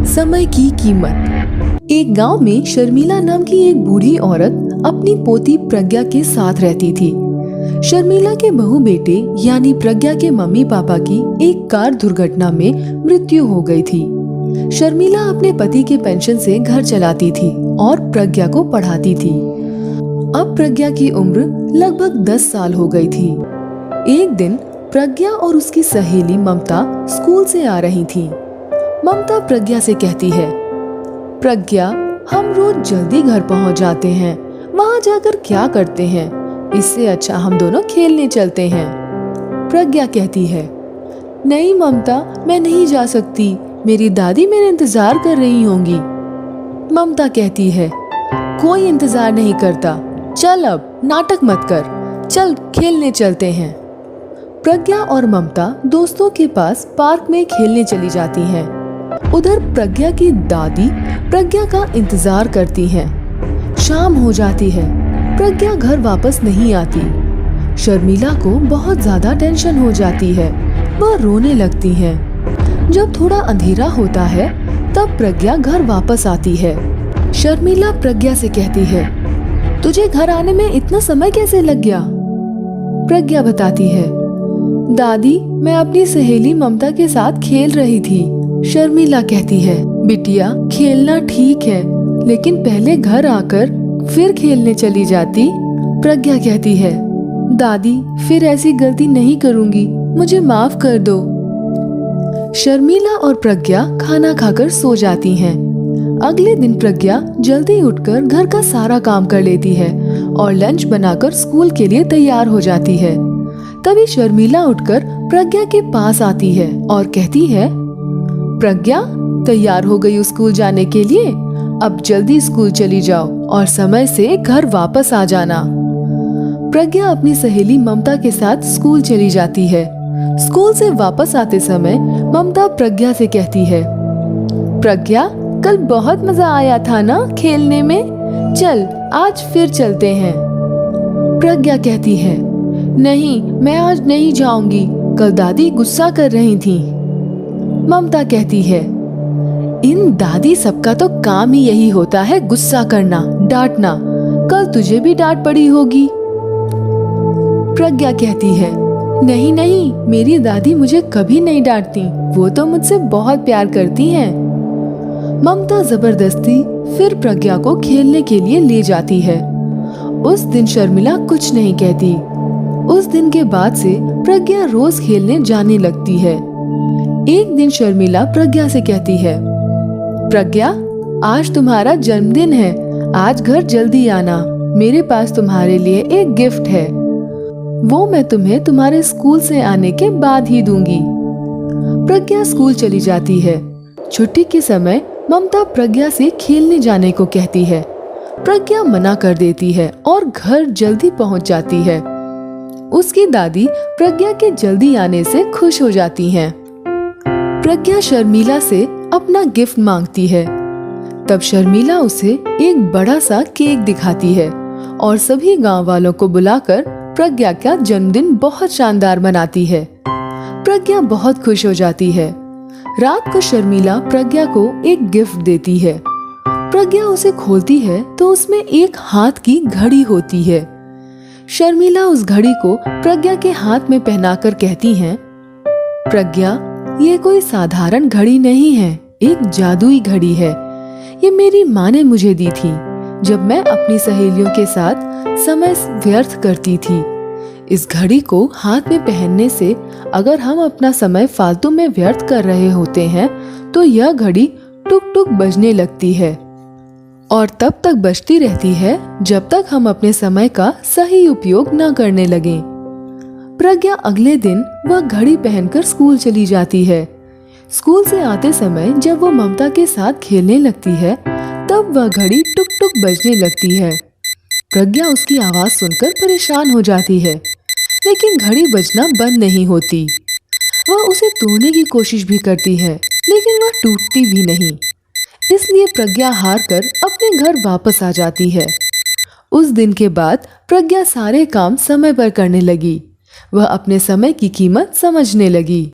समय की कीमत। एक गांव में शर्मिला नाम की एक बूढ़ी औरत अपनी पोती प्रज्ञा के साथ रहती थी। शर्मिला के बहू बेटे यानी प्रज्ञा के मम्मी पापा की एक कार दुर्घटना में मृत्यु हो गई थी। शर्मिला अपने पति के पेंशन से घर चलाती थी और प्रज्ञा को पढ़ाती थी। अब प्रज्ञा की उम्र लगभग 10 साल हो गई थी। एक दिन प्रज्ञा और उसकी सहेली ममता स्कूल से आ रही थी। ममता प्रज्ञा से कहती है, प्रज्ञा, हम रोज जल्दी घर पहुंच जाते हैं, वहां जाकर क्या करते हैं? इससे अच्छा हम दोनों खेलने चलते हैं। प्रज्ञा कहती है, नहीं ममता, मैं नहीं जा सकती, मेरी दादी मेरे इंतजार कर रही होंगी। ममता कहती है, कोई इंतजार नहीं करता, चल अब नाटक मत कर, चल खेलने चलते हैं। प्रज्ञा और ममता दोस्तों के पास पार्क में खेलने चली जाती हैं। उधर प्रज्ञा की दादी प्रज्ञा का इंतजार करती हैं। शाम हो जाती है, प्रज्ञा घर वापस नहीं आती। शर्मिला को बहुत ज्यादा टेंशन हो जाती है, वह रोने लगती है। जब थोड़ा अंधेरा होता है तब प्रज्ञा घर वापस आती है। शर्मिला प्रज्ञा से कहती है, तुझे घर आने में इतना समय कैसे लग गया? प्रज्ञा बताती है, दादी, मैं अपनी सहेली ममता के साथ खेल रही थी। शर्मिला कहती है, बिटिया, खेलना ठीक है, लेकिन पहले घर आकर फिर खेलने चली जाती। प्रज्ञा कहती है, दादी, फिर ऐसी गलती नहीं करूंगी, मुझे माफ कर दो। शर्मिला और प्रज्ञा खाना खाकर सो जाती हैं। अगले दिन प्रज्ञा जल्दी उठकर घर का सारा काम कर लेती है और लंच बनाकर स्कूल के लिए तैयार हो जाती है। तभी शर्मिला उठकर प्रज्ञा के पास आती है और कहती है, प्रज्ञा, तैयार हो गई स्कूल जाने के लिए? अब जल्दी स्कूल चली जाओ और समय से घर वापस आ जाना। प्रज्ञा अपनी सहेली ममता के साथ स्कूल चली जाती है। स्कूल से वापस आते समय ममता प्रज्ञा से कहती है, प्रज्ञा, कल बहुत मजा आया था ना खेलने में? चल आज फिर चलते हैं। प्रज्ञा कहती है, नहीं, मैं आज नहीं जाऊंगी, कल दादी गुस्सा कर रही थी। ममता कहती है, इन दादी सबका तो काम ही यही होता है, गुस्सा करना, डांटना, कल तुझे भी डांट पड़ी होगी। प्रज्ञा कहती है, नहीं नहीं, मेरी दादी मुझे कभी नहीं डांटती, वो तो मुझसे बहुत प्यार करती हैं। ममता जबरदस्ती फिर प्रज्ञा को खेलने के लिए ले जाती है। उस दिन शर्मिला कुछ नहीं कहती। उस दिन के बाद से प्रज्ञा रोज खेलने जाने लगती है। एक दिन शर्मिला प्रज्ञा से कहती है, प्रज्ञा, आज तुम्हारा जन्मदिन है, आज घर जल्दी आना, मेरे पास तुम्हारे लिए एक गिफ्ट है, वो मैं तुम्हें तुम्हारे स्कूल से आने के बाद ही दूंगी। प्रज्ञा स्कूल चली जाती है। छुट्टी के समय ममता प्रज्ञा से खेलने जाने को कहती है। प्रज्ञा मना कर देती है और घर जल्दी पहुंच जाती है। उसकी दादी प्रज्ञा के जल्दी आने से खुश हो जाती हैं। प्रज्ञा शर्मिला से अपना गिफ्ट मांगती है। तब शर्मिला उसे एक बड़ा सा केक दिखाती है और सभी गांव वालों को बुलाकर प्रज्ञा का जन्मदिन बहुत शानदार मनाती है। प्रज्ञा बहुत खुश हो जाती है। रात को शर्मिला प्रज्ञा को एक गिफ्ट देती है। प्रज्ञा उसे खोलती है तो उसमें एक हाथ की घड़ी होती है। शर्मिला उस घड़ी को प्रज्ञा के हाथ में पहनाकर कहती हैं, प्रज्ञा, ये कोई साधारण घड़ी नहीं है, एक जादुई घड़ी है। ये मेरी माँ ने मुझे दी थी जब मैं अपनी सहेलियों के साथ समय व्यर्थ करती थी। इस घड़ी को हाथ में पहनने से अगर हम अपना समय फालतू में व्यर्थ कर रहे होते हैं तो यह घड़ी टुक टुक बजने लगती है और तब तक बजती रहती है जब तक हम अपने समय का सही उपयोग न करने लगें। प्रज्ञा अगले दिन वह घड़ी पहनकर स्कूल चली जाती है। स्कूल से आते समय जब वो ममता के साथ खेलने लगती है तब वह घड़ी टुक टुक बजने लगती है। प्रज्ञा उसकी आवाज सुनकर परेशान हो जाती है, लेकिन घड़ी बजना बंद नहीं होती। वह उसे तोड़ने की कोशिश भी करती है, लेकिन वह टूटती भी नहीं। इसलिए प्रज्ञा हार कर अपने घर वापस आ जाती है। उस दिन के बाद प्रज्ञा सारे काम समय पर करने लगी। वह अपने समय की कीमत समझने लगी।